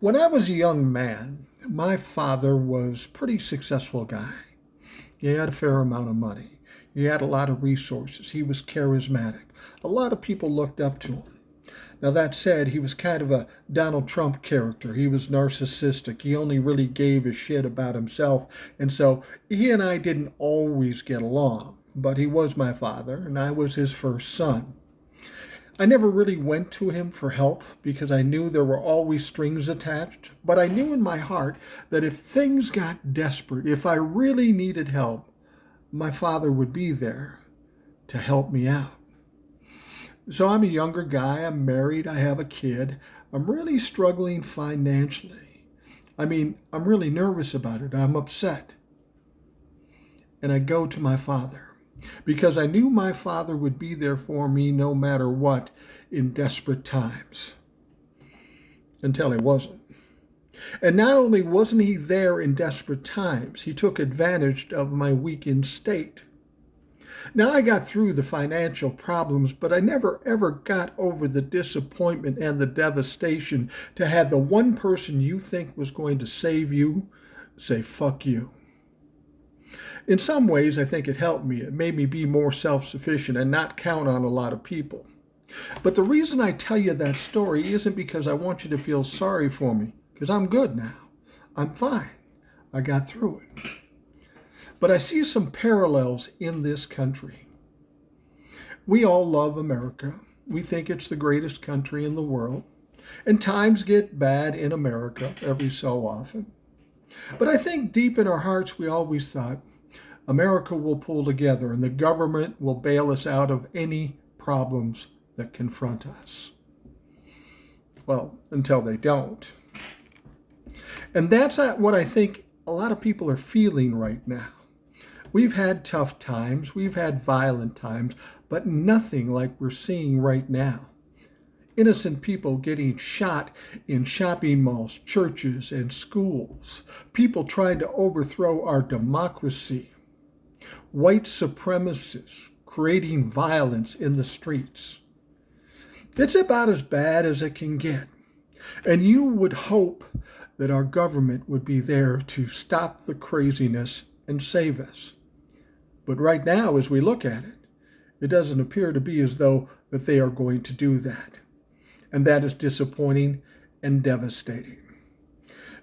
When I was a young man, my father was a pretty successful guy. He had a fair amount of money. He had a lot of resources. He was charismatic. A lot of people looked up to him. Now, that said, he was kind of a Donald Trump character. He was narcissistic. He only really gave a shit about himself. And so he and I didn't always get along. But he was my father, and I was his first son. I never really went to him for help because I knew there were always strings attached. But I knew in my heart that if things got desperate, if I really needed help, my father would be there to help me out. So I'm a younger guy, I'm married, I have a kid. I'm really struggling financially. I'm really nervous about it. I'm upset. And I go to my father because I knew my father would be there for me no matter what in desperate times. Until he wasn't. And not only wasn't he there in desperate times, he took advantage of my weakened state. Now, I got through the financial problems, but I never ever got over the disappointment and the devastation to have the one person you think was going to save you say, fuck you. In some ways, I think it helped me. It made me be more self-sufficient and not count on a lot of people. But the reason I tell you that story isn't because I want you to feel sorry for me, because I'm good now. I'm fine. I got through it. But I see some parallels in this country. We all love America. We think it's the greatest country in the world. And times get bad in America every so often. But I think deep in our hearts we always thought America will pull together and the government will bail us out of any problems that confront us. Well, until they don't. And that's not what I think a lot of people are feeling right now. We've had tough times, we've had violent times, but nothing like we're seeing right now. Innocent people getting shot in shopping malls, churches, and schools. People trying to overthrow our democracy. White supremacists creating violence in the streets. It's about as bad as it can get. And you would hope that our government would be there to stop the craziness and save us. But right now, as we look at it, it doesn't appear to be as though that they are going to do that. And that is disappointing and devastating.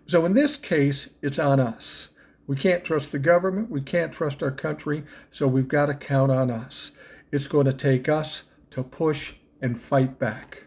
So in this case, it's on us. We can't trust the government. We can't trust our country. So we've got to count on us. It's going to take us to push and fight back.